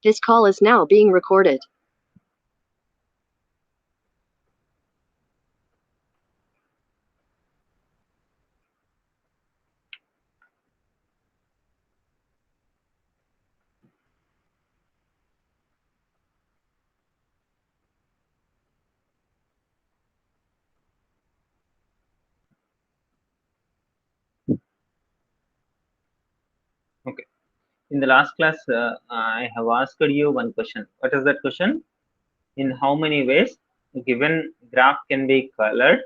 This call is now being recorded. Okay. In the last class, I have asked you one question. What is that question? In how many ways a given graph can be colored?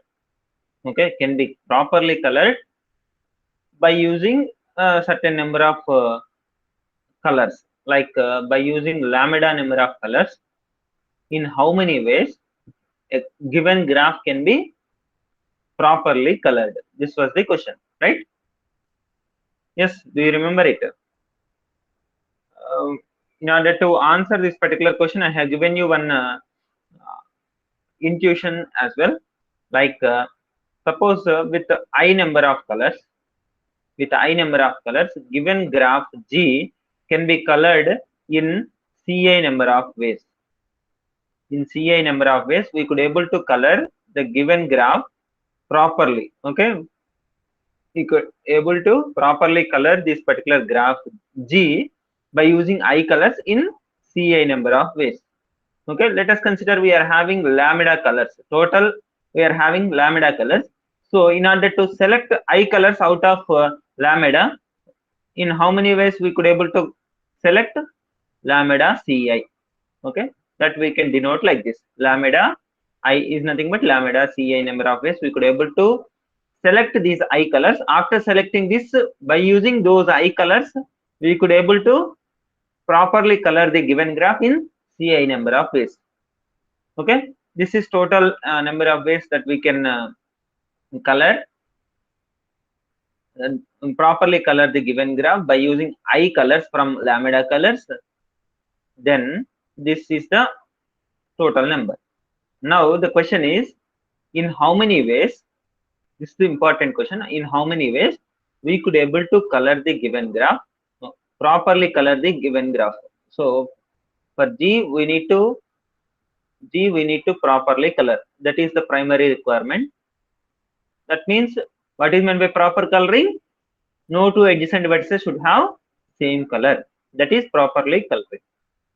Okay, can be properly colored by using a certain number of colors, like by using lambda number of colors. In how many ways a given graph can be properly colored? This was the question, right? Yes, do you remember it? In order to answer this particular question, I have given you one intuition as well. Like suppose with I number of colors, given graph G can be colored in Ci number of ways. In Ci number of ways, we could able to color the given graph properly. Okay, we could able to properly color this particular graph G by using I colors in Ci number of ways. Okay, let us consider we are having lambda colors. Total, we are having lambda colors. So in order to select I colors out of lambda, in how many ways we could able to select lambda Ci? Okay, that we can denote like this. Lambda I is nothing but lambda Ci number of ways we could able to select these I colors. After selecting this, by using those I colors, we could able to properly color the given graph in Ci number of ways. Okay, this is total number of ways that we can color properly color the given graph by using I colors from lambda colors. Then this is the total number. Now the question is, in how many ways, this is the important question, in how many ways we could able to color the given graph, properly color the given graph. So for G we need to properly color. That is the primary requirement. That means, what is meant by proper coloring? No two adjacent vertices should have same color. That is properly coloring.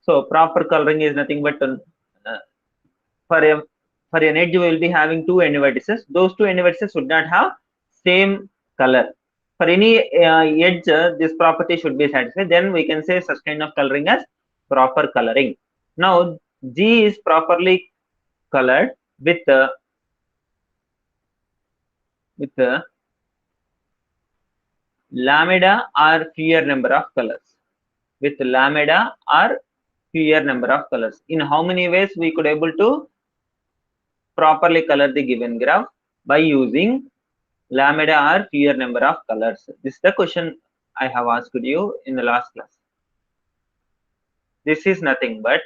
So proper coloring is nothing but for an edge we will be having two end vertices. Those two end vertices should not have same color. For any edge, this property should be satisfied. Then we can say such kind of coloring as proper coloring. Now G is properly colored with lambda or fewer number of colors. With lambda or fewer number of colors. In how many ways we could able to properly color the given graph? By using lambda or fewer number of colors. This is the question I have asked you in the last class. This is nothing but,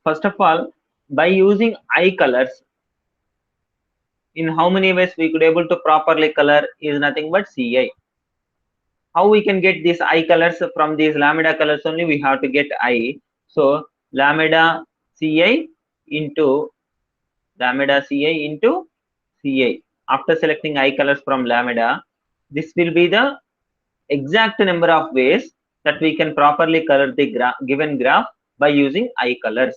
first of all, by using I colors, in how many ways we could able to properly color is nothing but Ci. How we can get these I colors from these lambda colors only? We have to get I. So lambda Ci into Ci. After selecting I colors from lambda, this will be the exact number of ways that we can properly color the given graph by using I colors.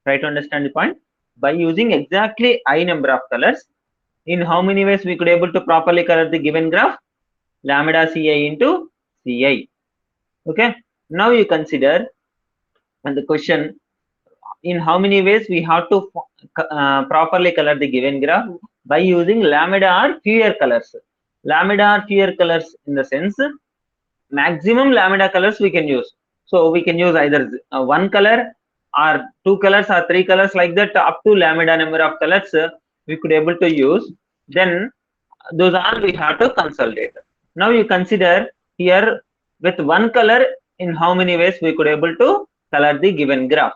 Try to understand the point. By using exactly I number of colors, in how many ways we could able to properly color the given graph? Lambda Ci into Ci. Okay. Now you consider, and the question, in how many ways we have to properly color the given graph? By using lambda or fewer colors. Lambda or fewer colors in the sense, maximum lambda colors we can use. So we can use either one color or two colors or three colors, like that, up to lambda number of colors we could able to use. Then those all we have to consolidate. Now you consider here, with one color, in how many ways we could able to color the given graph?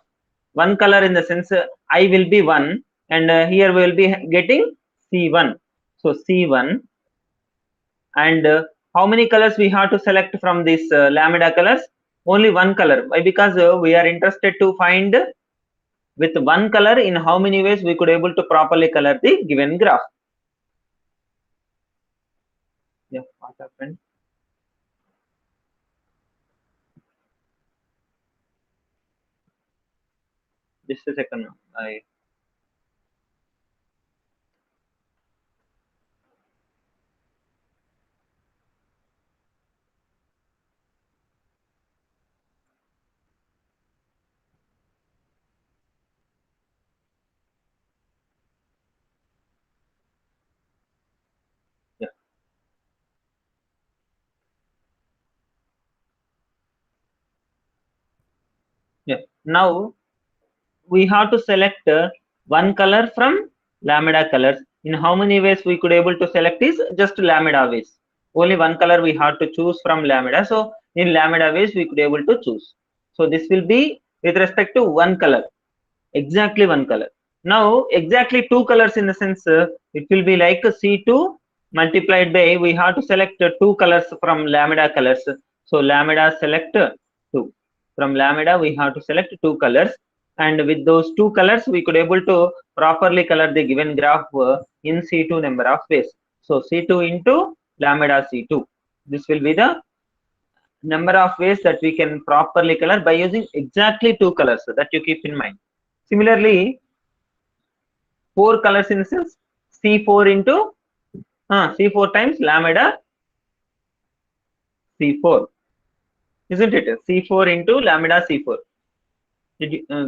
One color in the sense, I will be 1, and here we will be getting C1. So C1, and how many colors we have to select from this lambda colors? Only one color. Why? Because we are interested to find with one color in how many ways we could able to properly color the given graph. Yeah, what happened? Just a second. Yeah, yeah. Now we have to select one color from lambda colors. In how many ways we could able to select is just lambda ways. Only one color we have to choose from lambda. So in lambda ways we could able to choose. So this will be with respect to one color, exactly one color. Now exactly two colors in the sense it will be like C2 multiplied by, we have to select two colors from lambda colors. So lambda select two. From lambda we have to select two colors, and with those two colors we could able to properly color the given graph in C2 number of ways. So C2 into lambda C2. This will be the number of ways that we can properly color by using exactly two colors, so that you keep in mind. Similarly, four colors in the sense C4 into C4 times lambda C4, isn't it? C4 into lambda C4.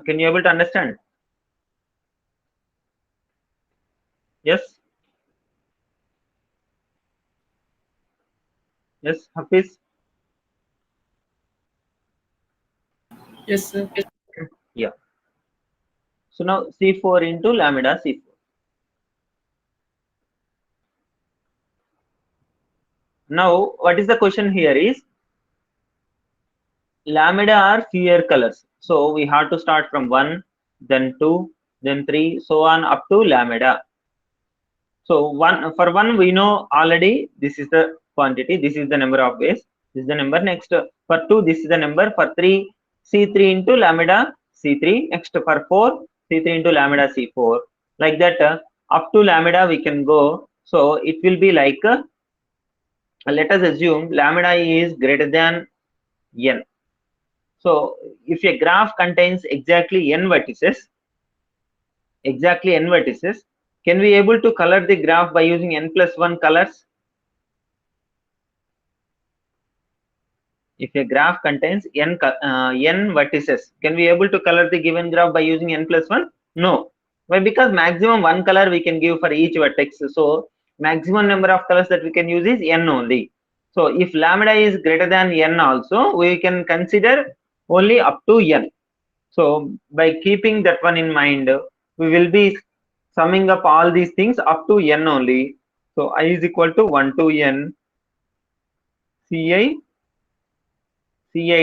Can you able to understand? Yes, yes, Hafiz. Yes, sir. Yeah. So now C4 into lambda C4. Now, what is the question here is lambda are fewer colors. So we have to start from 1, then 2, then 3, so on up to lambda. So for one we know already this is the quantity, this is the number of ways, this is the number. Next for 2 this is the number. For 3 C3 into lambda C3. Next for 4 C3 into lambda C4. Like that up to lambda we can go. So it will be like let us assume lambda is greater than n. So if a graph contains exactly n vertices, can we able to color the graph by using n plus 1 colors? If a graph contains n vertices, can we able to color the given graph by using n plus 1? No. Why? Because maximum one color we can give for each vertex. So maximum number of colors that we can use is n only. So if lambda is greater than n also, we can consider only up to n. So by keeping that one in mind, we will be summing up all these things up to n only. So I is equal to 1 to n Ci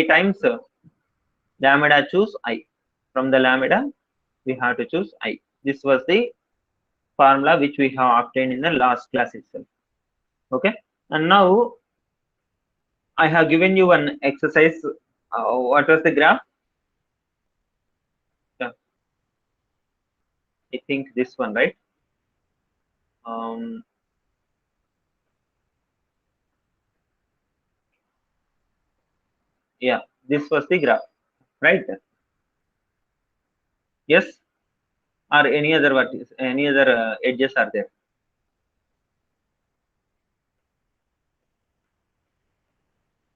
times lambda choose I. From the lambda, we have to choose I. This was the formula which we have obtained in the last class itself. Okay. And now I have given you an exercise. What was the graph? Yeah, I think this one, right? Yeah, this was the graph, right? Yes, or any other edges are there?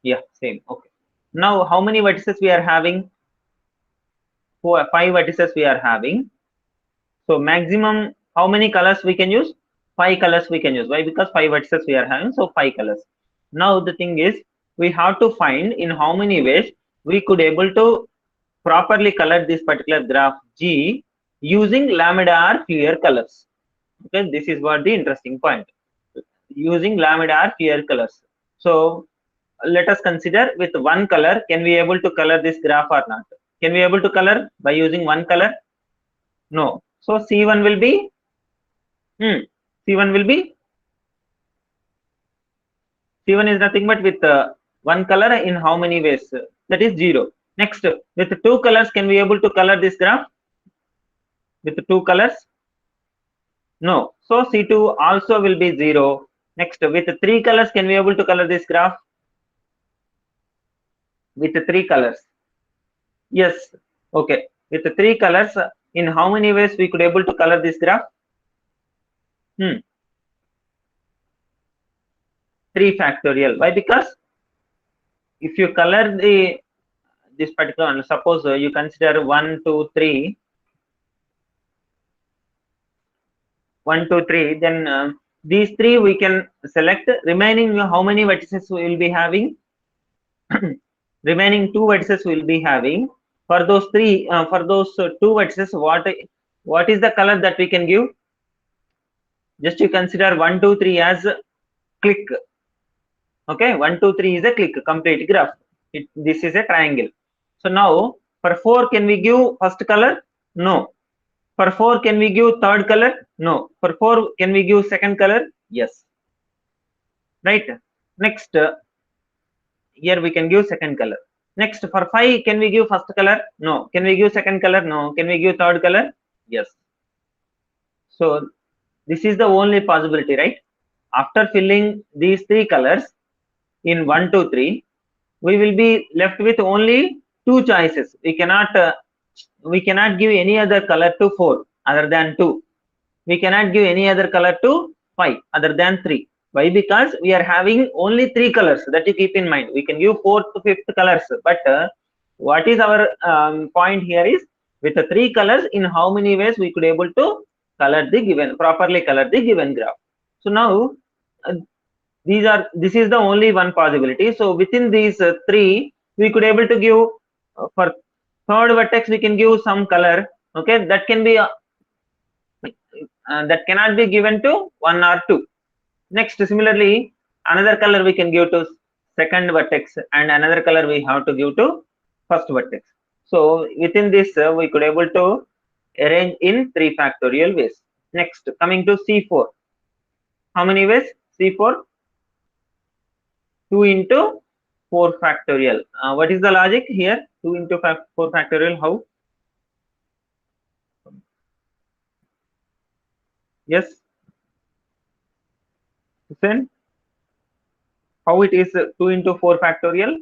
Yeah, same. Okay. Now, how many vertices we are having? 5 vertices we are having. So maximum, how many colors we can use? 5 colors we can use. Why? Because 5 vertices we are having, so 5 colors. Now the thing is, we have to find in how many ways we could able to properly color this particular graph G using lambda or fewer colors. Okay, this is what the interesting point. Using lambda or fewer colors. So let us consider with one color, can we able to color this graph or not? Can we able to color by using one color? No. So C1 will be C1 will be C1 is nothing but with one color in how many ways? That is 0. Next, with two colors, can we able to color this graph? With two colors? No. So C2 also will be 0. Next, with three colors, can we able to color this graph? With three colors? Yes. Okay. With three colors, in how many ways we could able to color this graph? 3 factorial. Why? Because if you color this particular, suppose you consider 1, 2, 3, 1, 2, 3, then these three we can select. Remaining, how many vertices we will be having? Remaining two vertices we will be having. For those three, for those two vertices, what is the color that we can give? Just you consider 1, 2, 3 as click. Okay, 1, 2, 3 is a click, complete graph. This is a triangle. So now for 4, can we give first color? No. For 4, can we give third color? No. For 4, can we give second color? Yes. Right. Next, here we can give second color. Next, for 5, can we give first color? No. Can we give second color? No. Can we give third color? Yes. So this is the only possibility, right? After filling these three colors in 1, 2, 3, we will be left with only two choices. We cannot give any other color to 4 other than 2. We cannot give any other color to 5 other than 3. Why? Because we are having only 3 colors. That you keep in mind. We can give 4th, 5th colors, but what is our point here is, with the 3 colors, in how many ways we could able to color the given, properly color the given graph. So now this is the only one possibility. So within these 3, we could able to give for third vertex we can give some color. Okay, that can be that cannot be given to 1 or 2. Next, similarly, another color we can give to second vertex, and another color we have to give to first vertex. So within this, we could able to arrange in 3 factorial ways. Next, coming to C4. How many ways? C4? 2 into 4 factorial. What is the logic here? 2 into 4 factorial, how? Yes? Hussein? How it is 2 into 4 factorial?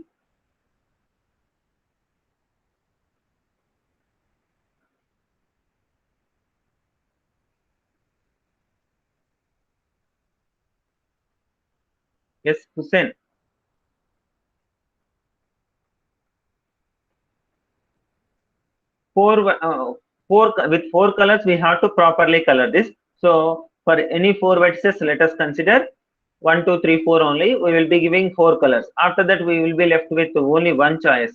Yes, Hussein. With 4 colors, we have to properly color this. So for any 4 vertices, let us consider 1, 2, 3, 4 only. We will be giving 4 colors. After that, we will be left with only one choice.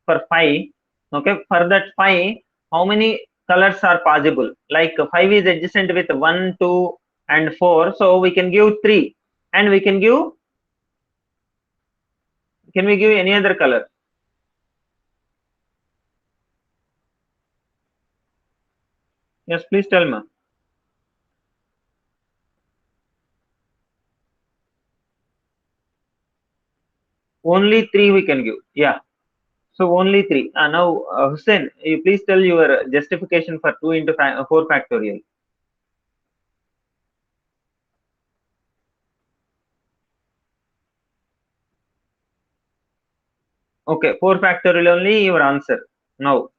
For 5, okay, for that 5, how many colors are possible? Like 5 is adjacent with 1, 2, and 4. So we can give 3, and we can give. Can we give any other color? Yes, please tell me. Only 3 we can give. Yeah. So only 3. Now, Hussein, you please tell your justification for 2 into 4 factorial. Okay, 4 factorial only your answer now.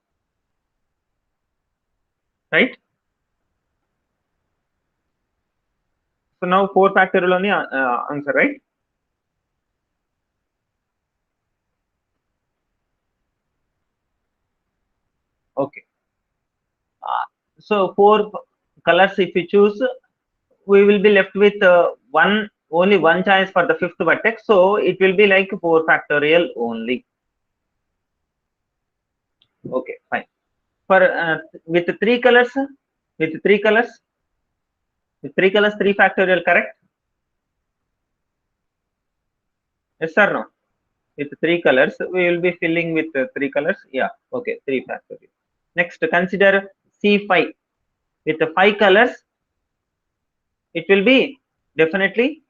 Right? So now 4 factorial only answer, right? Okay. So 4 colors if you choose, we will be left with only one choice for the 5th vertex. So it will be like 4 factorial only. Okay, fine. For with 3 colors, 3 factorial, correct? Yes or no? With 3 colors, we will be filling with 3 colors. Yeah, okay, 3 factorial. Next, consider C5 with 5 colors. It will be definitely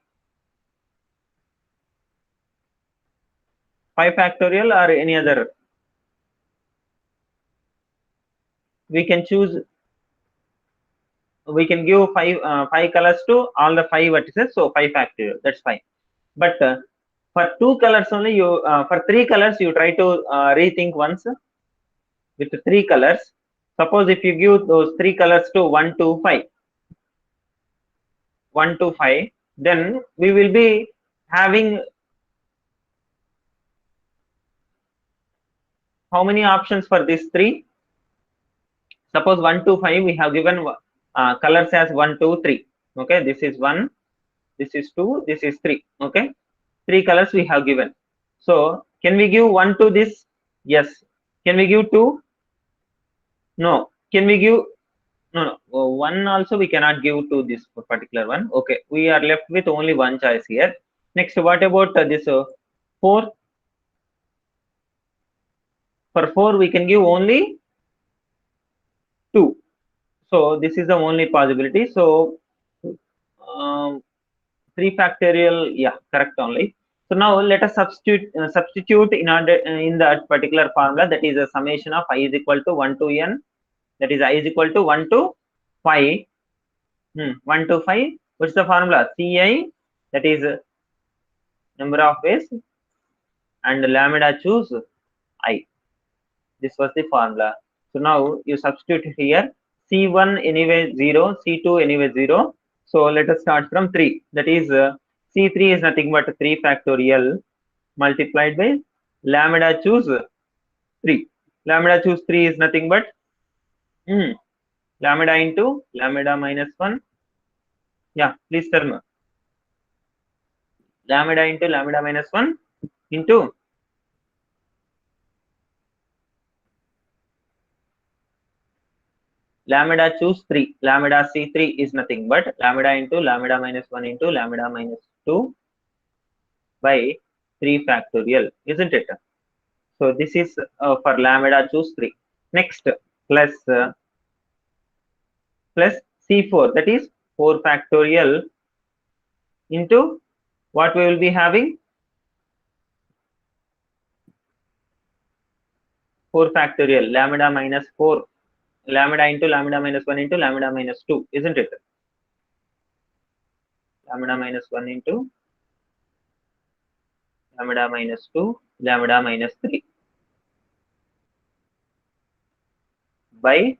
5 factorial or any other? We can choose, we can give 5 colors to all the 5 vertices, so 5 factorial, that's fine. But for 2 colors only, you for 3 colors you try to rethink once. With 3 colors, suppose if you give those 3 colors to 1 to 5, 1 to 5, then we will be having how many options for these 3? Suppose 1 to 5 we have given colors as 1 2 3. Okay, this is 1, this is 2, this is 3. Okay, 3 colors we have given. So can we give 1 to this? Yes. Can we give 2? No. Can we give, no, 1 also we cannot give to this particular one. Okay, we are left with only one choice here. Next, what about this 4? For 4 we can give only 2. So this is the only possibility. So 3 factorial, yeah, correct only. So now let us substitute in order in that particular formula, that is a summation of I is equal to 1 to n, that is I is equal to 1 to 5. 1 to 5. What's the formula? Ci, that is number of ways, and lambda choose I. This was the formula. So now you substitute here. C1 anyway 0, C2 anyway 0. So let us start from 3. That is C3 is nothing but 3 factorial multiplied by lambda choose 3. Lambda choose 3 is nothing but lambda into lambda minus 1. Yeah, please tell me. Lambda into lambda minus 1 into lambda choose 3. Lambda C3 is nothing but lambda into lambda minus 1 into lambda minus 2 by 3 factorial, isn't it? So this is for lambda choose 3. Next, plus C4, that is 4 factorial into what we will be having? 4 factorial, lambda minus 4, lambda into lambda minus 1 into lambda minus 2, isn't it? Lambda minus 1 into lambda minus 2, lambda minus 3 by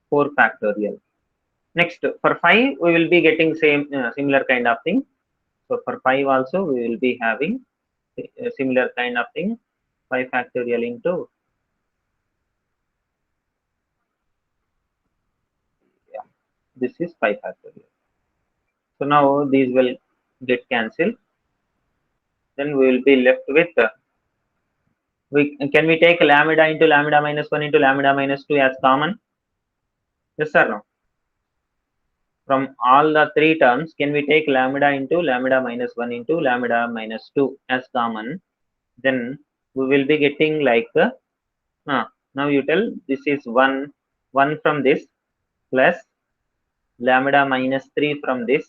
4 factorial. Next, for 5 we will be getting same similar kind of thing. So for 5 also we will be having a similar kind of thing, 5 factorial into, yeah, this is 5 factorial. So now these will get cancelled. Then we will be left with can we take lambda into lambda minus 1 into lambda minus 2 as common? Yes or no? From all the 3 terms, can we take lambda into lambda minus 1 into lambda minus 2 as common? Then we will be getting like now you tell, this is 1 from this plus lambda minus 3 from this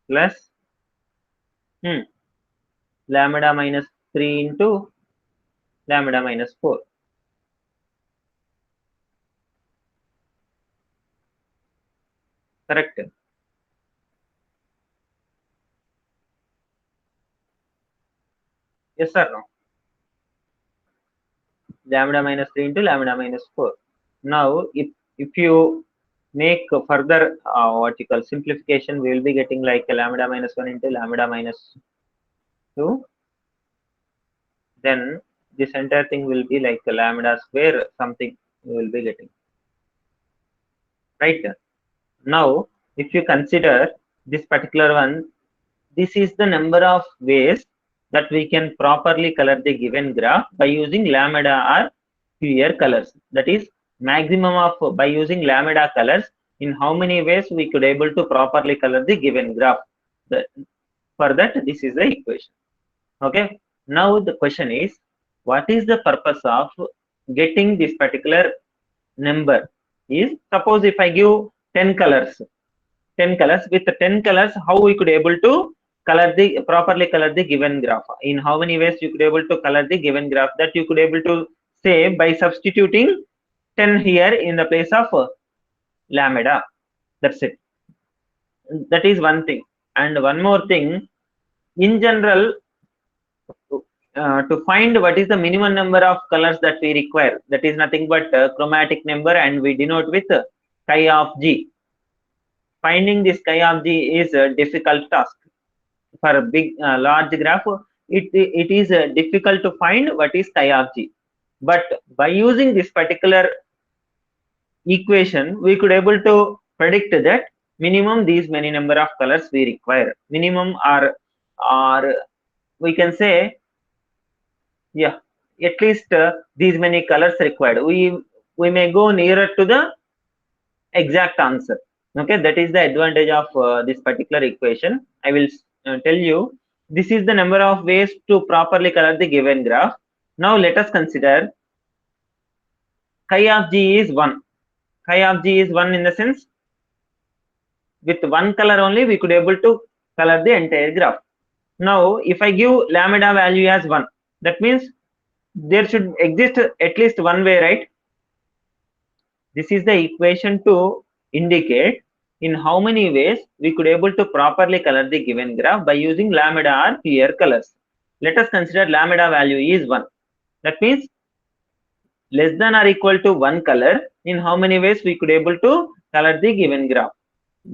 plus lambda minus 3 into lambda minus 4. Correct? Yes or no? Lambda minus 3 into lambda minus 4. Now if you make further what you call simplification, we will be getting like a lambda minus 1 into lambda minus 2. Then this entire thing will be like a lambda square something we will be getting. Right? Now if you consider this particular one, this is the number of ways that we can properly color the given graph by using lambda or fewer colors. That is maximum of, by using lambda colors, in how many ways we could able to properly color the given graph. For that, this is the equation. Okay. Now the question is, what is the purpose of getting this particular number? Is, suppose if I give 10 colors, 10 colors, with the 10 colors, how we could able to properly color the given graph. In how many ways you could able to color the given graph? That you could able to say by substituting 10 here in the place of lambda. That's it. That is one thing. And one more thing, in general, to find what is the minimum number of colors that we require, that is nothing but chromatic number, and we denote with chi of g. Finding this chi of g is a difficult task. For a big large graph, it is difficult to find what is chi of g. But by using this particular equation, we could able to predict that minimum these many number of colors we require. Minimum or we can say, yeah, at least these many colors required. We may go nearer to the exact answer. Okay, that is the advantage of this particular equation. I will tell you, this is the number of ways to properly color the given graph. Now let us consider chi of g is 1. Chi of g is 1 in the sense, with one color only we could able to color the entire graph. Now if I give lambda value as 1, that means there should exist at least one way, right? This is the equation to indicate in how many ways we could able to properly color the given graph by using lambda or clear colors. Let us consider lambda value is 1. That means less than or equal to one color. In how many ways we could able to color the given graph?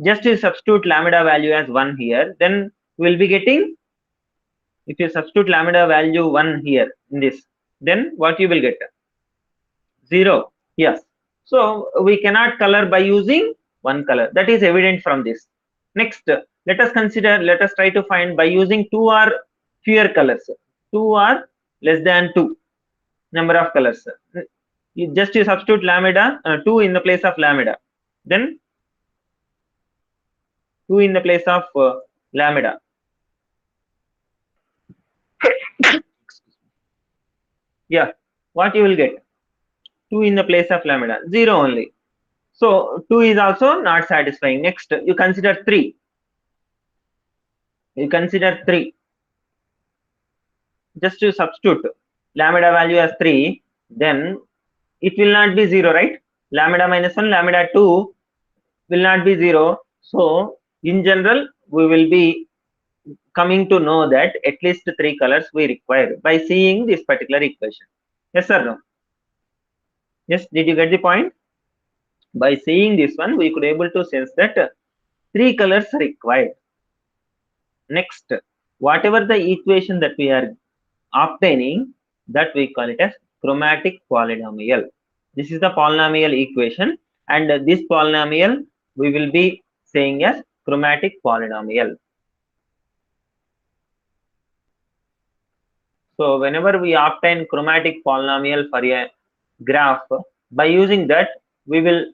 Just to substitute lambda value as 1 here, then we will be getting, if you substitute lambda value 1 here in this, then what you will get? 0. Yes. So we cannot color by using one color. That is evident from this. Next, let us try to find by using 2 or fewer colors. 2 or less than 2 number of colors. You substitute lambda 2 in the place of lambda. Then 2 in the place of lambda. Yeah, what you will get? 2 in the place of lambda, 0 only. So 2 is also not satisfying. Next, you consider 3. You consider 3. Just to substitute lambda value as 3, then it will not be 0, right? Lambda minus 1, lambda 2 will not be 0. So in general, we will be coming to know that at least 3 colors we require by seeing this particular equation. Yes or no? Yes, did you get the point? By seeing this one, we could able to sense that 3 colors are required. Next, whatever the equation that we are obtaining, that we call it as chromatic polynomial. This is the polynomial equation, and this polynomial we will be saying as chromatic polynomial. So whenever we obtain chromatic polynomial for a graph, by using that we will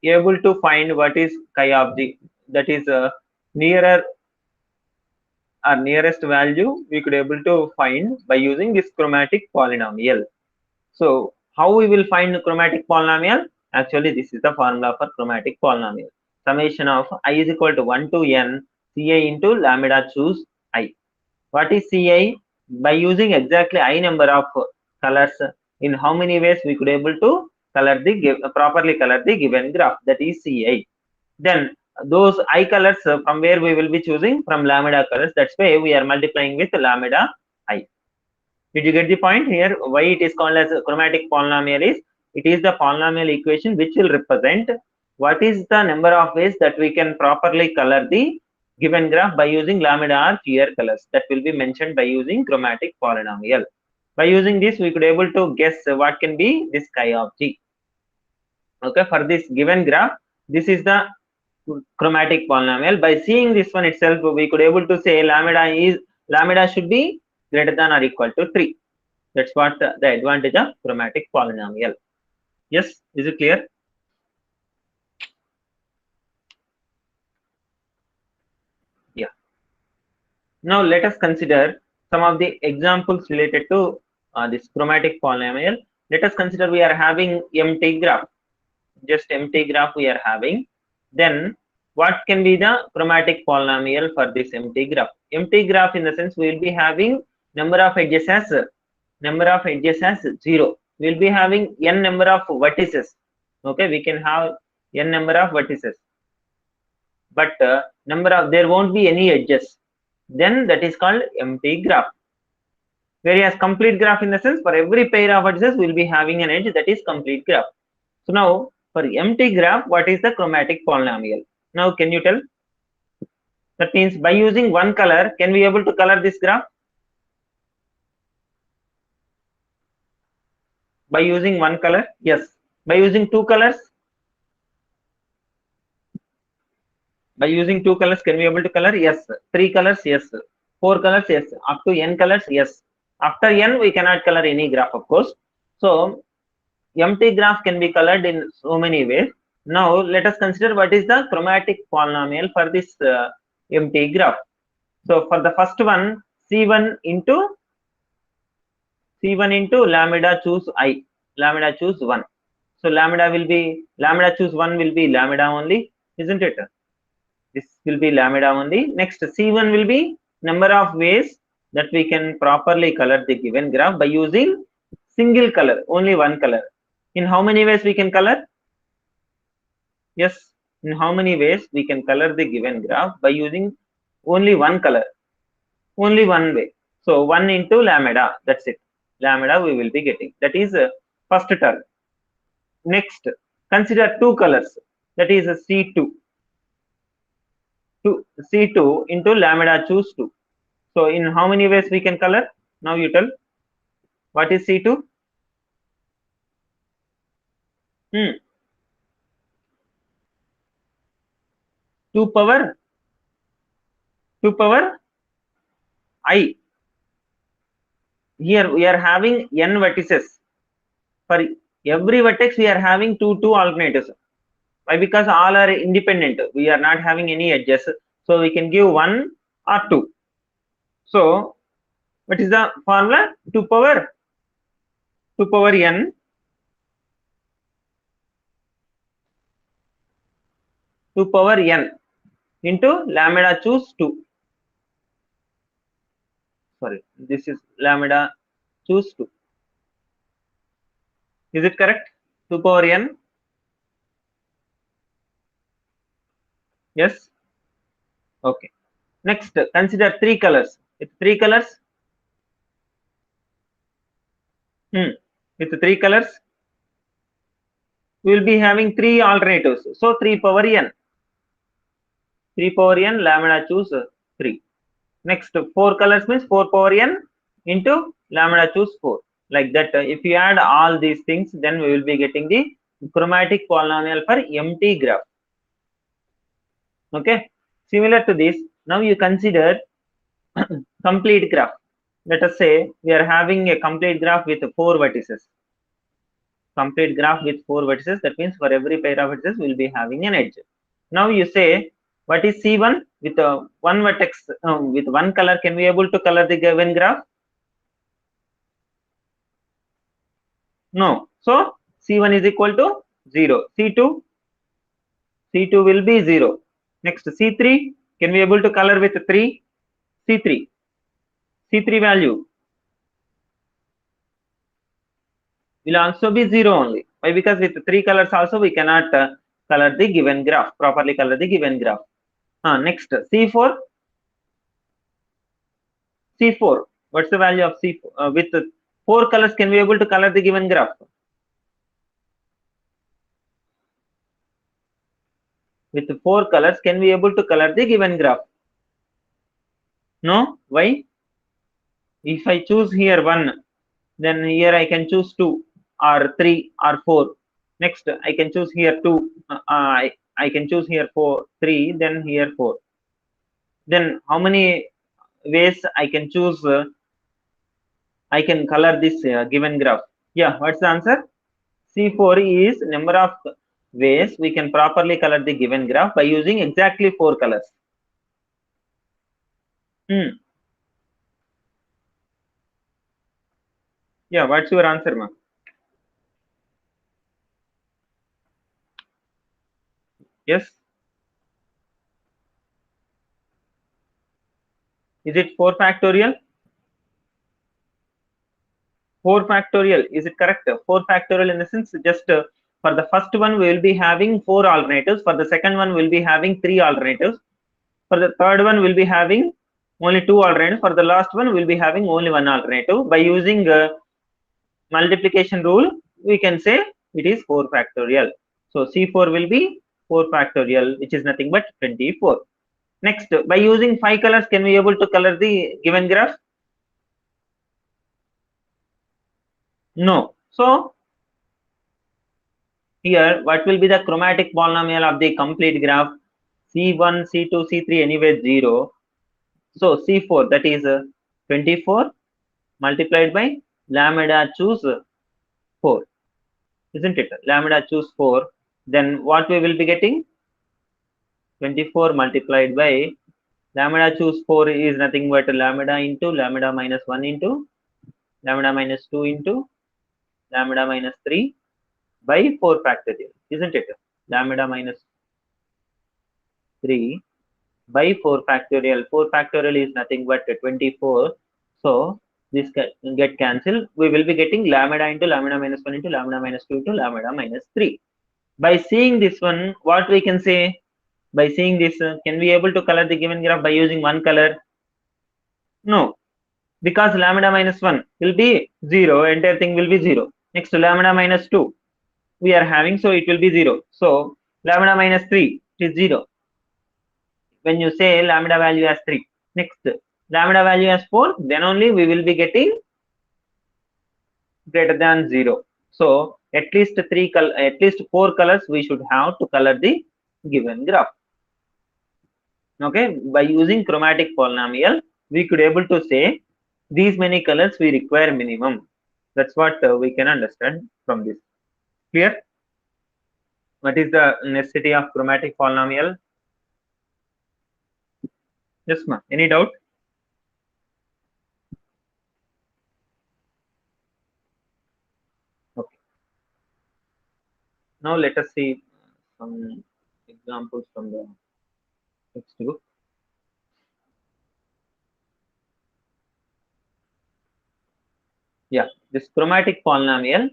able to find what is chi of g, that is nearer or nearest value we could able to find by using this chromatic polynomial. So how we will find chromatic polynomial? Actually, this is the formula for chromatic polynomial. Summation of I is equal to 1 to n ci into lambda choose I. What is ci? By using exactly I number of colors, in how many ways we could able to properly color the given graph, that is ci. Then those I colors from where we will be choosing from lambda colors. That's why we are multiplying with lambda I. Did you get the point here? Why it is called as a chromatic polynomial is, it is the polynomial equation which will represent what is the number of ways that we can properly color the given graph by using lambda or fewer colors. That will be mentioned by using chromatic polynomial. By using this, we could able to guess what can be this chi of g. Okay, for this given graph, this is the chromatic polynomial. By seeing this one itself, we could able to say lambda should be greater than or equal to 3. That's what the advantage of chromatic polynomial. Yes, is it clear? Yeah. Now let us consider some of the examples related to this chromatic polynomial. Let us consider we are having empty graph, just empty graph we are having. Then what can be the chromatic polynomial for this empty graph? Empty graph in the sense we will be having number of edges as 0. We will be having n number of vertices. Okay, we can have n number of vertices, but there won't be any edges. Then that is called empty graph. Whereas complete graph in the sense for every pair of vertices we will be having an edge, that is complete graph. So now for empty graph, what is the chromatic polynomial? Now can you tell? That means by using one color, can we able to color this graph? By using one color? Yes. By using two colors? By using two colors, can we able to color? Yes. Three colors? Yes. Four colors? Yes. Up to n colors? Yes. After n, we cannot color any graph, of course. So empty graph can be colored in so many ways. Now let us consider what is the chromatic polynomial for this empty graph. So for the first one, C1 into lambda choose I, lambda choose 1. So lambda choose 1 will be lambda only, isn't it? This will be lambda only. Next, C1 will be number of ways that we can properly color the given graph by using single color, only one color. In how many ways we can color? Yes, in how many ways we can color the given graph by using only one color, only one way. So 1 into lambda, that's it. Lambda we will be getting, that is first term. Next, consider two colors, that is C2 into lambda choose 2. So in how many ways we can color? Now you tell, what is C2? 2 power I. Here we are having n vertices. For every vertex we are having two alternatives. Why? Because all are independent, we are not having any edges, so we can give 1 or 2. So what is the formula? 2 power n into lambda choose 2. Sorry, this is lambda choose 2. Is it correct? 2 power n. Yes. Okay. Next, consider three colors. With three colors, with three colors, we will be having three alternatives. So 3 power n. 3 power n lambda choose 3. Next, 4 colors means 4 power n into lambda choose 4. Like that, if you add all these things, then we will be getting the chromatic polynomial for empty graph. Okay. Similar to this, now you consider complete graph. Let us say we are having a complete graph with 4 vertices. Complete graph with 4 vertices. That means for every pair of vertices we will be having an edge. Now you say, what is C1? With one vertex, with one color, can we able to color the given graph? No. So C1 is equal to 0. C2 will be 0. Next, C3, can we able to color with 3? C3 value will also be 0 only. Why? Because with 3 colors also we cannot color the given graph, properly color the given graph. Next, C4. What's the value of C4? With 4 colors, can we able to color the given graph? With 4 colors, can we able to color the given graph? No. Why? If I choose here 1, then here I can choose 2 or 3 or 4. Next, I can choose here 2. I can choose here 3, then here 4. Then how many ways I can choose? I can color this given graph. Yeah, what's the answer? C4 is number of ways we can properly color the given graph by using exactly 4 colors. Yeah, what's your answer, ma? Yes. Is it 4 factorial? 4 factorial, is it correct? 4 factorial in the sense just for the first one we will be having 4 alternatives, for the second one we will be having 3 alternatives, for the third one we will be having only 2 alternatives, for the last one we will be having only 1 alternative. By using multiplication rule we can say it is 4 factorial. So C4 will be 4 factorial, which is nothing but 24. Next, by using 5 colors can we able to color the given graph? No. So here what will be the chromatic polynomial of the complete graph? C1, C2, C3 anyway 0. So C4, that is 24 multiplied by lambda choose 4, isn't it? Lambda choose 4, then what we will be getting? 24 multiplied by lambda choose 4 is nothing but lambda into lambda minus 1 into lambda minus 2 into lambda minus 3 by 4 factorial, isn't it? Lambda minus 3 by 4 factorial. 4 factorial is nothing but 24. So this get cancelled. We will be getting lambda into lambda minus 1 into lambda minus 2 into lambda minus 3. By seeing this one, what we can say? By seeing this, can we able to color the given graph by using one color? No, because lambda minus 1 will be 0, entire thing will be 0. Next, lambda minus 2 we are having, so it will be 0. So lambda minus 3 is 0. When you say lambda value as 3, next lambda value as 4, then only we will be getting greater than 0. So at least 4 colors we should have to color the given graph. Okay, by using chromatic polynomial we could able to say these many colors we require minimum. That's what we can understand from this. Clear? What is the necessity of chromatic polynomial? Yes, ma'am. Any doubt? Okay. Now let us see some examples from the textbook. Yeah, this chromatic polynomial,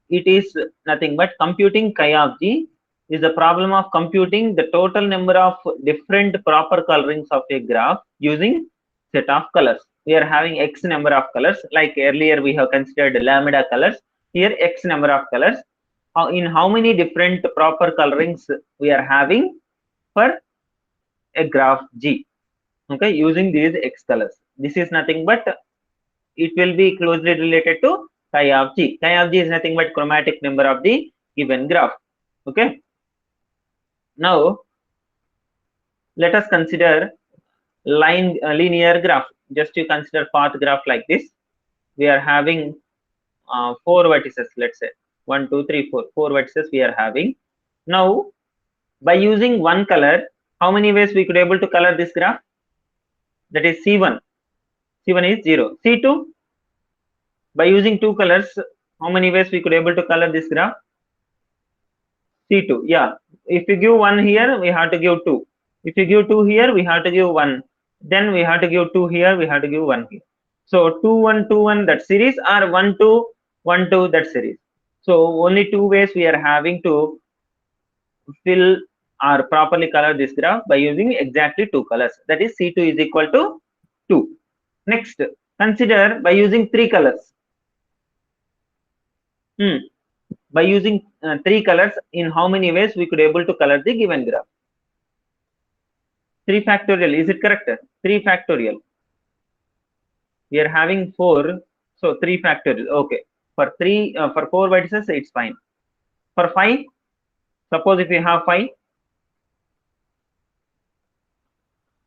it is nothing but computing chi of g is the problem of computing the total number of different proper colorings of a graph using set of colors. We are having x number of colors, like earlier we have considered lambda colors. Here x number of colors. In how many different proper colorings we are having for a graph G? Okay, using these x colors. This is nothing but it will be closely related to chi of G. Chi of G is nothing but chromatic number of the given graph. Okay. Now let us consider linear graph. Just to consider path graph like this. We are having 4 vertices. Let's say 1, 2, 3, 4. 4 vertices we are having. Now by using one color, how many ways we could able to color this graph? That is C1. C1 is 0. C2, by using 2 colors, how many ways we could able to color this graph? C2. Yeah. If you give 1 here, we have to give 2. If you give 2 here, we have to give 1. Then we have to give 2 here, we have to give 1 here. So 2, 1, 2, 1 that series, or 1, 2, 1, 2 that series. So only 2 ways we are having to fill or properly color this graph by using exactly 2 colors. That is C2 is equal to 2. Next, consider by using 3 colors. By using 3 colors, in how many ways we could able to color the given graph? 3 factorial, is it correct? 3 factorial. We are having 4, so 3 factorial. Okay, for 4 vertices it's fine. For 5, suppose if we have 5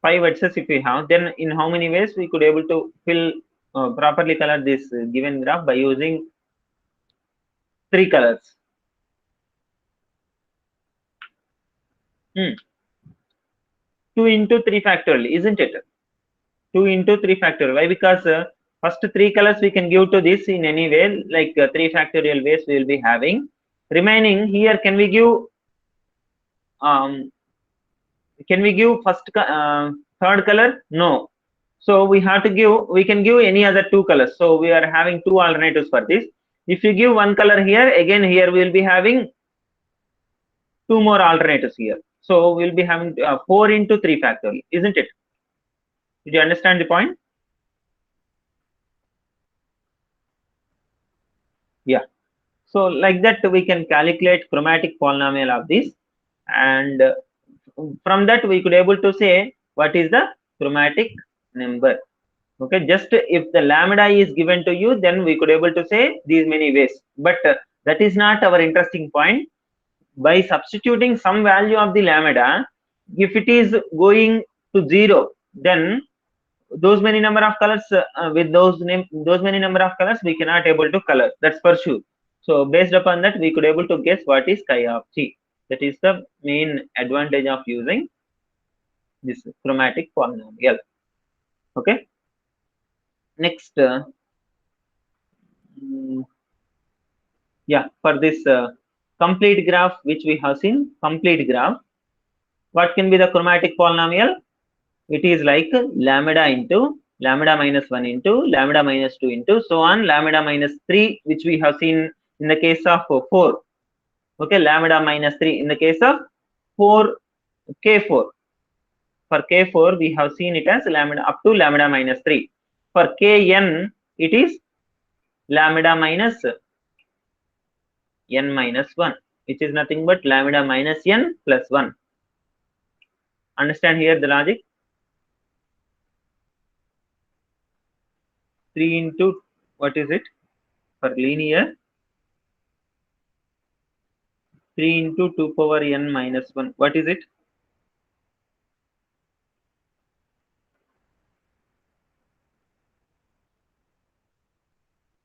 vertices if we have, then in how many ways we could able to fill properly color this given graph by using 3 colors? 2 into 3 factorial, isn't it? 2 into 3 factorial. Why? Because first 3 colors we can give to this in any way, like 3 factorial ways we will be having. Remaining here, can we give first third color? No, So we have to give, we can give any other two colors. So we are having two alternatives for this. If you give one color here, again here we will be having two more alternatives here. So we'll be having 4 into 3 factorial, isn't it? Did you understand the point? Yeah. So like that we can calculate chromatic polynomial of this, and from that we could able to say what is the chromatic number. Okay, just if the lambda is given to you, then we could able to say these many ways, but that is not our interesting point. By substituting some value of the lambda, if it is going to 0, then those many number of colors, with those many number of colors we cannot able to color, that's for sure. So based upon that we could able to guess what is chi of t. That is the main advantage of using this chromatic polynomial. Okay, next yeah, for this complete graph which we have seen, complete graph, what can be the chromatic polynomial? It is like lambda into lambda minus 1 into lambda minus 2 into so on lambda minus 3, which we have seen in the case of 4. Okay, lambda minus 3 in the case of 4 k4. For k4 we have seen it as lambda up to lambda minus 3. For kn it is lambda minus n minus 1, which is nothing but lambda minus n plus 1. Understand here the logic? 3 into what is it for linear? 3 into 2 power n minus 1. What is it?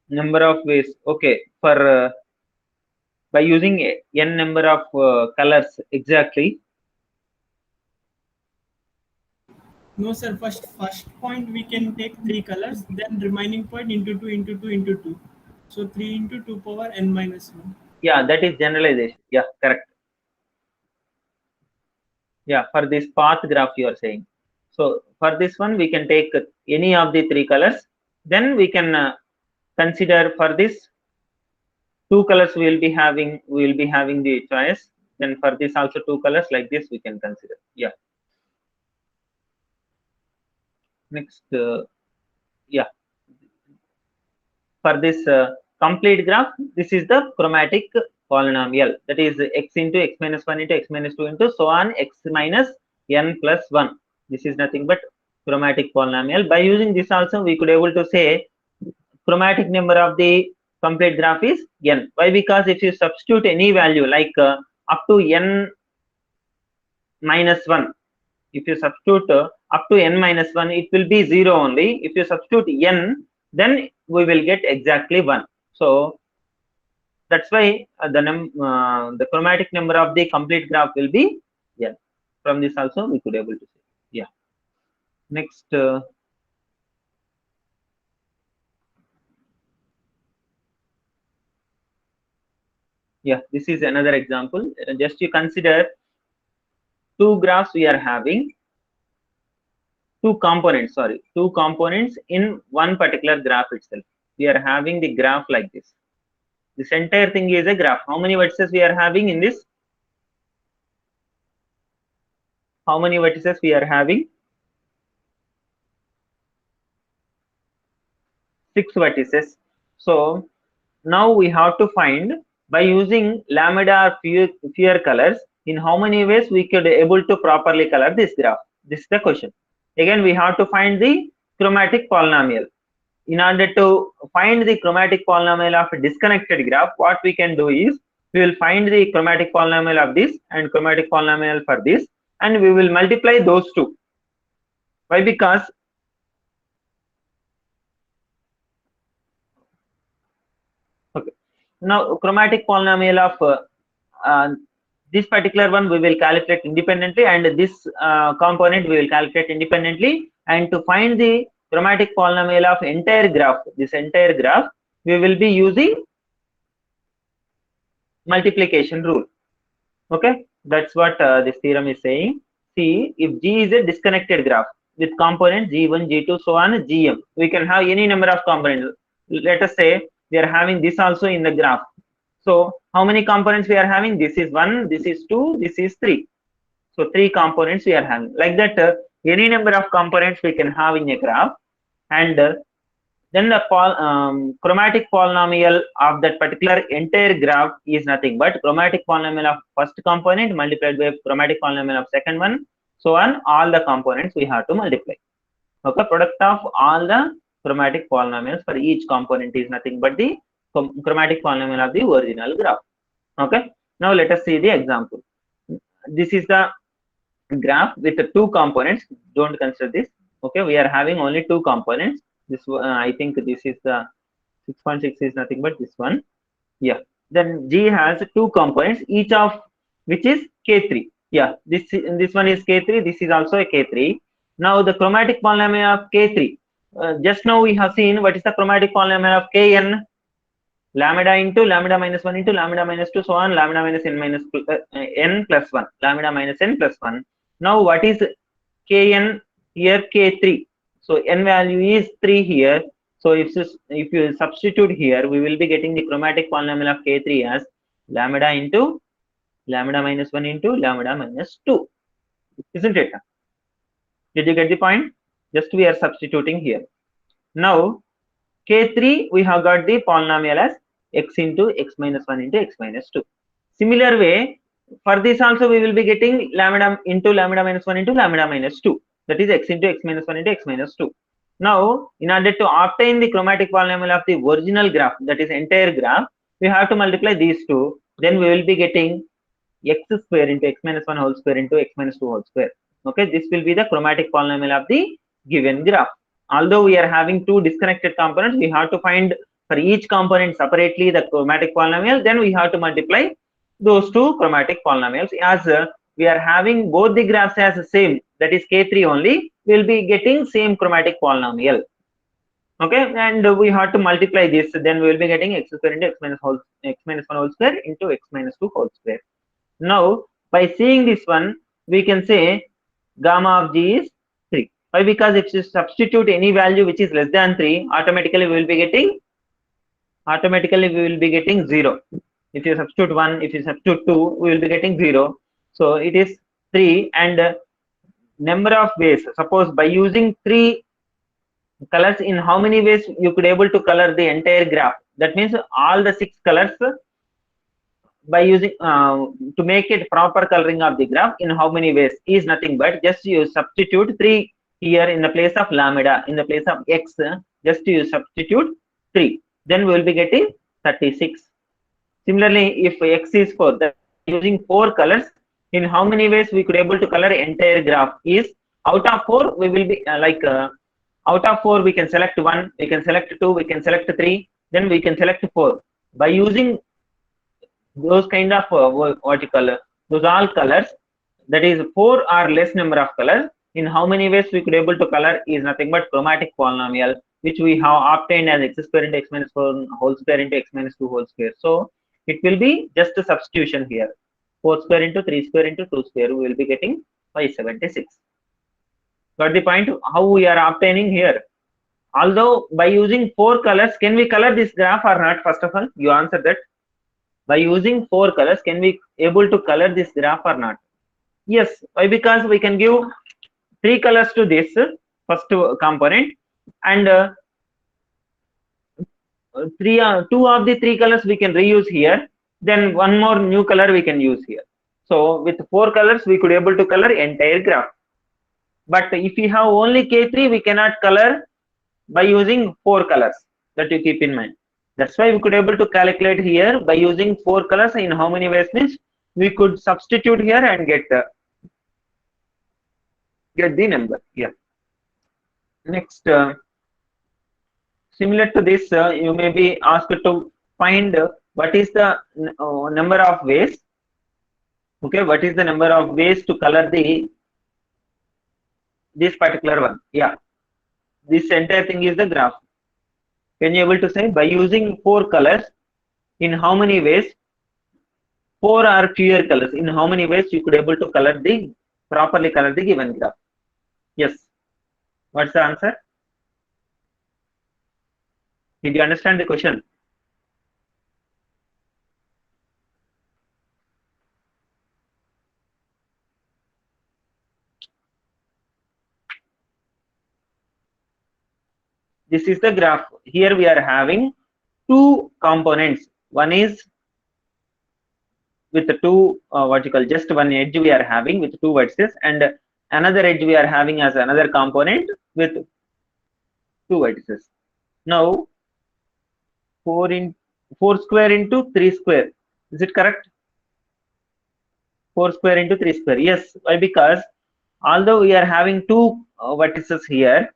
Number of ways. Okay, for by using n number of colors exactly. No, sir. First point we can take 3 colors, then remaining point into 2 into 2 into 2. So 3 into 2 power n minus 1. Yeah, that is generalization. Yeah, correct. Yeah, for this path graph you are saying. So for this one we can take any of the 3 colors. Then we can consider for this 2 colors we will be having the choice. Then for this also 2 colors like this we can consider. Yeah. Next, yeah. For this complete graph, this is the chromatic polynomial. That is x into x minus 1 into x minus 2 into so on x minus n plus 1. This is nothing but chromatic polynomial. By using this also we could able to say chromatic number of the complete graph is n. Why? Because if you substitute any value like up to n minus 1, if you substitute up to n minus 1, it will be 0 only. If you substitute n, then we will get exactly 1. So that's why the chromatic number of the complete graph will be n. From this also we could able to say. Yeah. Next, yeah, this is another example. Just you consider two graphs we are having, two components in one particular graph itself. We are having the graph like this. This entire thing is a graph. How many vertices we are having in this? How many vertices we are having? 6 vertices. So now we have to find, by using lambda or fewer colors, in how many ways we could able to properly color this graph. This is the question. Again we have to find the chromatic polynomial. In order to find the chromatic polynomial of a disconnected graph, what we can do is we will find the chromatic polynomial of this and chromatic polynomial for this, and we will multiply those two. Why? Because okay, now chromatic polynomial of this particular one we will calculate independently, and this component we will calculate independently. And to find the chromatic polynomial of entire graph, this entire graph, we will be using multiplication rule. Okay, that's what this theorem is saying. See, if G is a disconnected graph, with components G1, G2, so on Gm. We can have any number of components. Let us say we are having this also in the graph. So how many components we are having? This is 1, this is 2, this is 3. So 3 components we are having. Like that, any number of components we can have in a graph, and then the chromatic polynomial of that particular entire graph is nothing but chromatic polynomial of first component multiplied by chromatic polynomial of second one, so on all the components we have to multiply. Okay, product of all the chromatic polynomials for each component is nothing but the chromatic polynomial of the original graph. Okay, now let us see the example. This is the graph with the 2 components. Don't consider this. Okay, we are having only 2 components. This I think this is the 6.6 is nothing but this one. Yeah, then G has 2 components, each of which is K3. Yeah, this one is K3, this is also a K3. Now the chromatic polynomial of K3, just now we have seen what is the chromatic polynomial of Kn, lambda into lambda minus 1 into lambda minus 2, so on lambda minus n minus n plus 1, lambda minus n plus 1. Now what is Kn here? K3. So n value is 3 here. So if you substitute here, we will be getting the chromatic polynomial of K3 as lambda into lambda minus 1 into lambda minus 2. Isn't it? Did you get the point? Just we are substituting here. Now K3 we have got the polynomial as x into x minus 1 into x minus 2. Similar way, for this also we will be getting lambda into lambda minus 1 into lambda minus 2. That is x into x minus 1 into x minus 2. Now, in order to obtain the chromatic polynomial of the original graph, that is entire graph, we have to multiply these two. Then we will be getting x square into x minus 1 whole square into x minus 2 whole square. Okay, this will be the chromatic polynomial of the given graph. Although we are having 2 disconnected components, we have to find for each component separately the chromatic polynomial. Then we have to multiply those 2 chromatic polynomials. As we are having both the graphs as the same, that is K3 only, we will be getting same chromatic polynomial. Okay, and we have to multiply this, then we will be getting x square into x minus 1 whole square into x minus 2 whole square. Now, by seeing this one, we can say gamma of G is 3. Why? Because if you substitute any value which is less than 3, automatically we will be getting 0. If you substitute 1, if you substitute 2, we will be getting 0. So it is 3, and number of ways. Suppose by using 3 colors, in how many ways you could able to color the entire graph? That means all the 6 colors by using to make it proper coloring of the graph, in how many ways is nothing but just you substitute 3 here in the place of lambda, in the place of x, just you substitute 3, then we will be getting 36. Similarly, if x is 4, then using 4 colors, in how many ways we could able to color entire graph is out of 4 we will be out of 4 we can select 1, we can select 2, we can select 3, then we can select 4. By using those kind of what you call those all colors, that is 4 or less number of colors, in how many ways we could able to color is nothing but chromatic polynomial, which we have obtained as x square into x minus 4 whole square into x minus 2 whole square. So it will be just a substitution here. 4 square into 3 square into 2 square, we will be getting 576. Got the point? How we are obtaining here? Although by using 4 colors, can we color this graph or not? First of all, you answer that. By using 4 colors, can we able to color this graph or not? Yes. Why? Because we can give 3 colors to this first component, and 2 of the 3 colors we can reuse here. Then 1 more new color we can use here. So with 4 colors we could able to color entire graph. But if we have only K3, we cannot color by using 4 colors. That you keep in mind. That's why we could able to calculate here by using 4 colors. In how many ways means we could substitute here and get the number. Yeah. Next, similar to this, you may be asked to find what is the number of ways. Okay, what is the number of ways to color this particular one? Yeah, this entire thing is the graph. Can you able to say by using 4 colors, in how many ways? 4 or fewer colors, in how many ways you could able to color properly color the given graph? Yes. What's the answer? Did you understand the question? This is the graph. Here we are having two components. One is with the two vertical, just one edge we are having with two vertices, and another edge we are having as another component with two vertices. Now 4 square into 3 square, is it correct? 4 square into 3 square, yes. Why? Because although we are having two vertices here,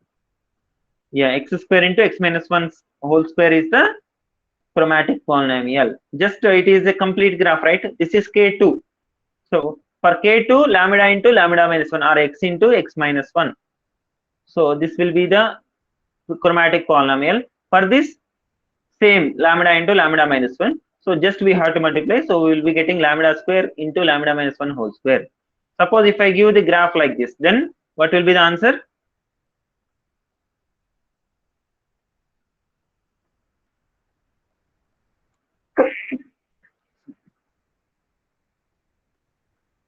yeah, x square into x minus 1 whole square is the chromatic polynomial. Just it is a complete graph, right? This is k2. So for k2, lambda into lambda minus 1 or x into x minus 1. So this will be the chromatic polynomial. For this, same lambda into lambda minus 1. So just we have to multiply. So we will be getting lambda square into lambda minus 1 whole square. Suppose if I give the graph like this, then what will be the answer?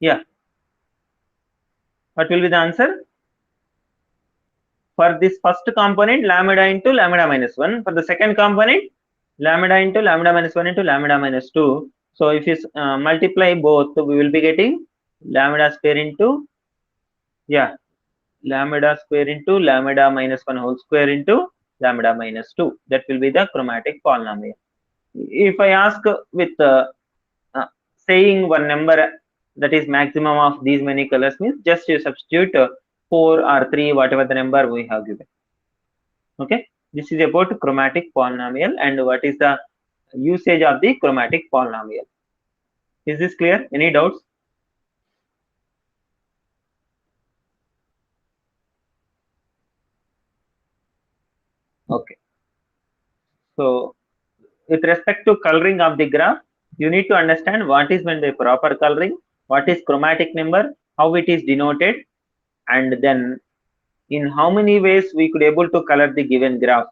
Yeah. What will be the answer? For this first component, lambda into lambda minus 1. For the second component, lambda into lambda minus 1 into lambda minus 2. So if you multiply both, we will be getting lambda square into, yeah, lambda square into lambda minus 1 whole square into lambda minus 2. That will be the chromatic polynomial. If I ask with saying one number, that is maximum of these many colors, means just you substitute 4 or 3, whatever the number we have given. Okay, this is about chromatic polynomial and what is the usage of the chromatic polynomial. Is this clear? Any doubts? Okay. So with respect to coloring of the graph, you need to understand what is meant by proper coloring, what is chromatic number, how it is denoted, and then in how many ways we could able to color the given graph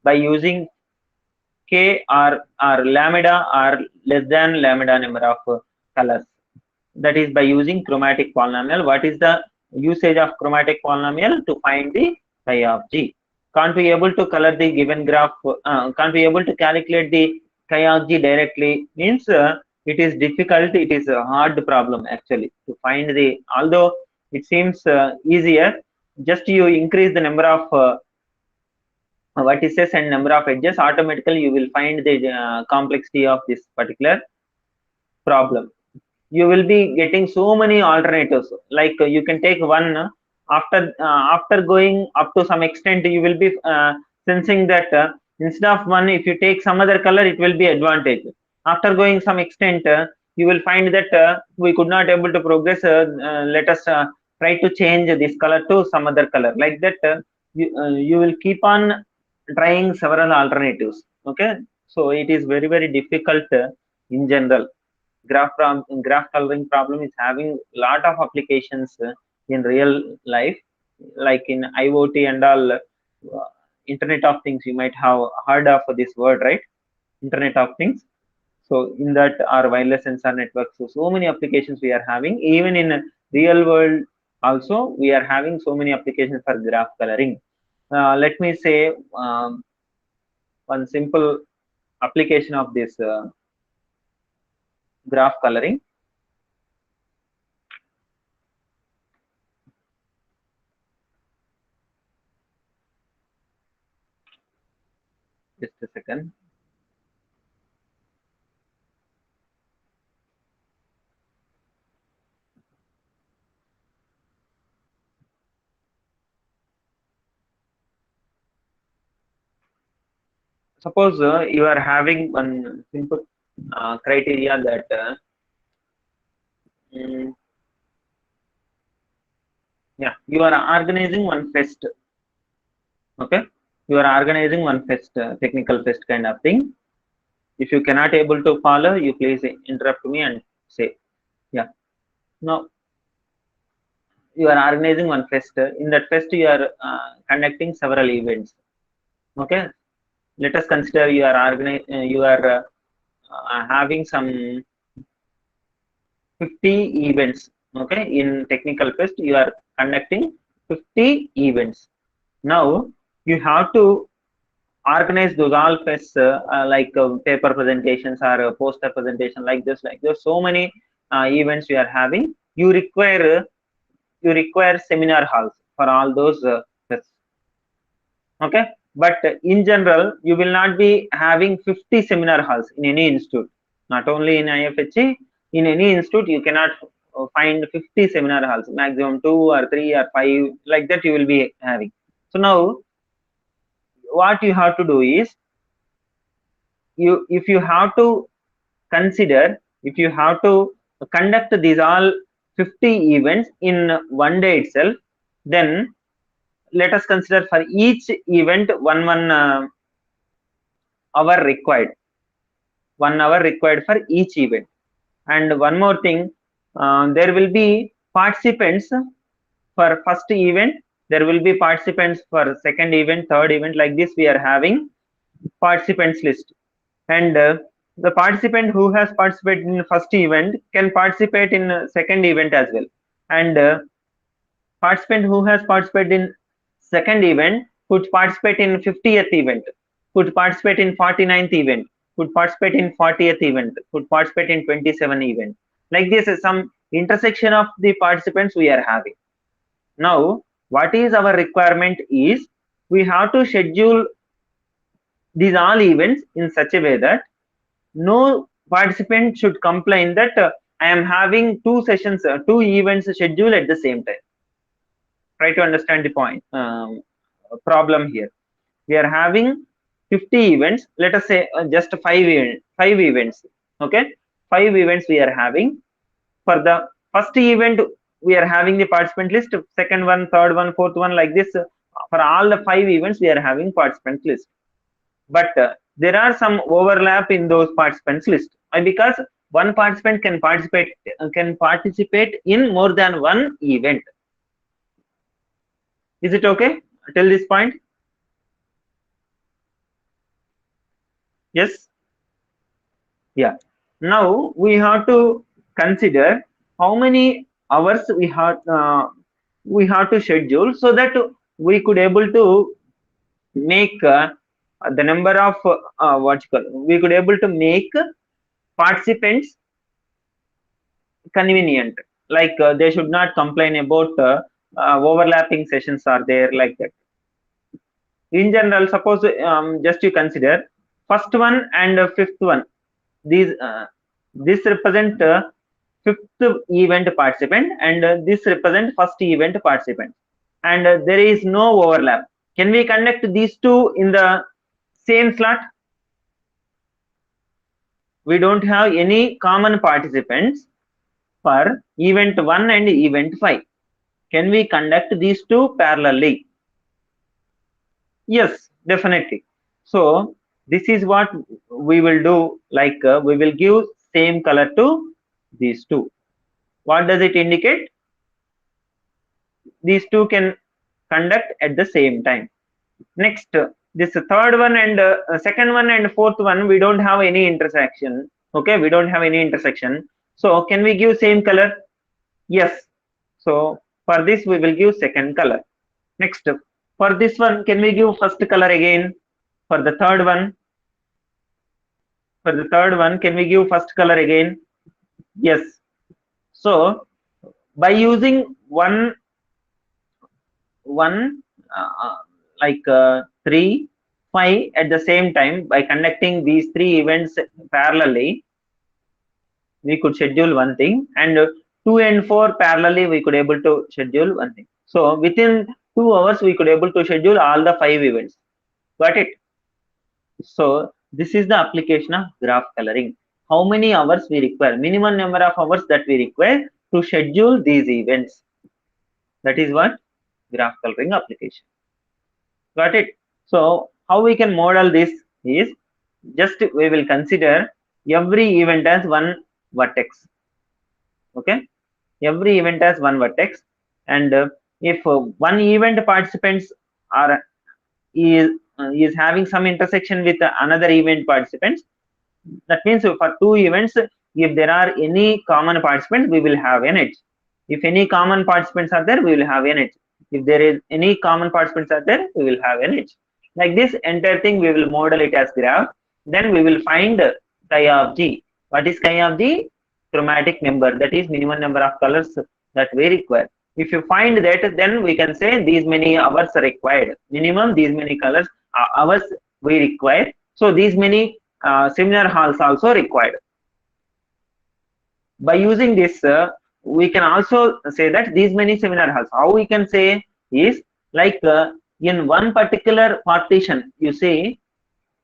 by using k or lambda or less than lambda number of colors. That is by using chromatic polynomial. What is the usage of chromatic polynomial? To find the chi of g. Can't be able to color the given graph, can't be able to calculate the chi of g directly, means it is difficult, it is a hard problem actually to find the, although it seems easier, just you increase the number of vertices and number of edges, automatically you will find the complexity of this particular problem. You will be getting so many alternatives, like you can take one, after going up to some extent you will be sensing that instead of one, if you take some other color, it will be advantage. After going some extent, you will find that we could not able to progress, let us try to change this color to some other color, like that you will keep on trying several alternatives. Okay, so it is very very difficult in general. Graph coloring problem is having lot of applications in real life, like in IoT and all, Internet of Things. You might have heard of this word, right? Internet of Things. So in that are wireless sensor networks. So many applications we are having. Even in real world also, we are having so many applications for graph coloring. Let me say one simple application of this graph coloring. Just a second. Suppose you are having one simple criteria that yeah, you are organizing one fest. Okay, you are organizing one fest, technical fest kind of thing. If you cannot able to follow, you please interrupt me and say, yeah. Now you are organizing one fest. In that fest, you are conducting several events. Okay, let us consider you are having some 50 events. Okay, in technical fest, you are conducting 50 events. Now you have to organize those all fests like paper presentations or poster presentation like this. Like there's so many events you are having. You require seminar halls for all those fests. Okay, but in general, you will not be having 50 seminar halls in any institute. Not only in IFHE, in any institute, you cannot find 50 seminar halls. Maximum 2 or 3 or 5, like that you will be having. So now, what you have to do is, if you have to consider, if you have to conduct these all 50 events in one day itself, then let us consider for each event one hour required. 1 hour required for each event. And one more thing, there will be participants for first event, there will be participants for second event, third event. Like this we are having participants list, and the participant who has participated in first event can participate in second event as well, and participant who has participated in second event could participate in 50th event, could participate in 49th event, could participate in 40th event, could participate in 27 event. Like this is some intersection of the participants we are having. Now what is our requirement is, we have to schedule these all events in such a way that no participant should complain that I am having two sessions, two events scheduled at the same time. Try to understand the point, problem here. We are having 50 events. Let us say just five events. Okay, 5 events we are having. For the first event, we are having the participant list. Second one, third one, fourth one, like this. For all the 5 events, we are having participant list. But there are some overlap in those participants list, because one participant can participate in more than one event. Is it okay till this point? Yes. Yeah. Now we have to consider how many hours we have to schedule, so that we could able to make the number of we could able to make participants convenient. Like they should not complain about overlapping sessions are there, like that. In general, suppose just you consider first one and fifth one. These this represent fifth event participant, and this represent first event participant, and there is no overlap. Can we conduct these two in the same slot? We don't have any common participants for event 1 and event 5. Can we conduct these two parallelly? Yes, definitely. So this is what we will do. Like we will give same color to these two. What does it indicate? These two can conduct at the same time. Next, this third one and second one and fourth one, we don't have any intersection. Okay, we don't have any intersection. So can we give same color? Yes. So for this we will give second color. Next, for this one, can we give first color again? For the third one, can we give first color again? Yes. So by using one like 3, 5 at the same time, by conducting these 3 events parallelly, we could schedule one thing, and 2 and 4 parallelly we could able to schedule one thing. So within 2 hours we could able to schedule all the 5 events. Got it? So this is the application of graph coloring. How many hours we require? Minimum number of hours that we require to schedule these events. That is what graph coloring application. Got it? So how we can model this is, just we will consider every event as one vertex. Okay, every event has one vertex. and if one event participants are is having some intersection with another event participants, that means for two events, if there are any common participants, we will have an edge. If any common participants are there, we will have an edge. If there is any common participants are there, we will have an edge. Like this entire thing, we will model it as graph. Then we will find chi of g. What is chi of g? Chromatic number, that is minimum number of colors that we require. If you find that, then we can say these many hours are required. Minimum these many colors hours we require. So these many seminar halls also required. By using this, we can also say that these many seminar halls. How we can say is like in one particular partition, you see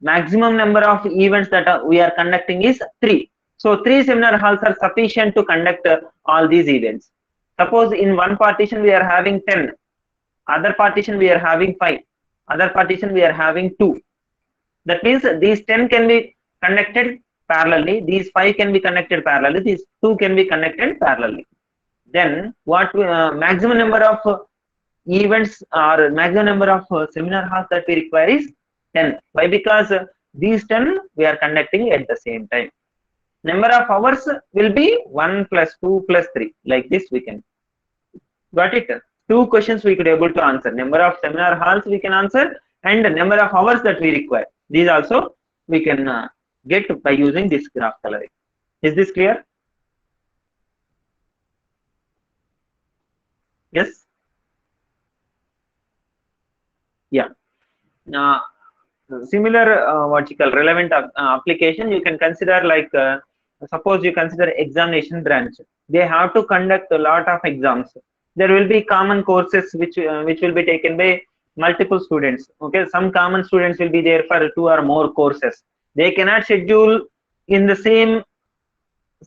maximum number of events that we are conducting is 3. So 3 seminar halls are sufficient to conduct all these events. Suppose in one partition we are having 10, other partition we are having 5, other partition we are having 2. That means these 10 can be connected parallelly, these 5 can be connected parallelly, these 2 can be connected parallelly. Then what maximum number of events or maximum number of seminar halls that we require is 10. Why? Because these 10 we are conducting at the same time. Number of hours will be 1 plus 2 plus 3. Like this we can. Got it? 2 questions we could able to answer. Number of seminar halls we can answer, and the number of hours that we require. These also we can get by using this graph coloring. Is this clear? Yes? Yeah. Similar what you call relevant application, you can consider like suppose you consider examination branch. They have to conduct a lot of exams. There will be common courses which will be taken by multiple students. Okay, some common students will be there for 2 or more courses. They cannot schedule in the same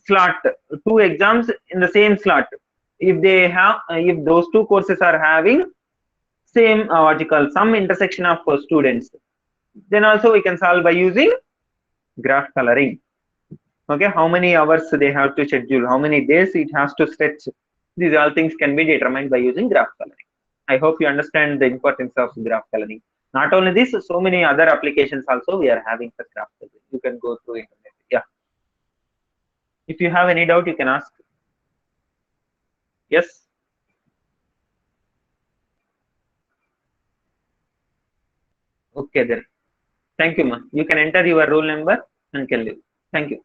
slot 2 exams in the same slot. If they have if those 2 courses are having same what you call some intersection of students, then also we can solve by using graph coloring. Okay, how many hours they have to schedule, how many days it has to stretch, these all things can be determined by using graph coloring. I hope you understand the importance of graph coloring. Not only this, so many other applications also we are having for graph coloring. You can go through internet. Yeah, if you have any doubt you can ask. Yes. Okay then, thank you, ma. You can enter your roll number and can leave. Thank you.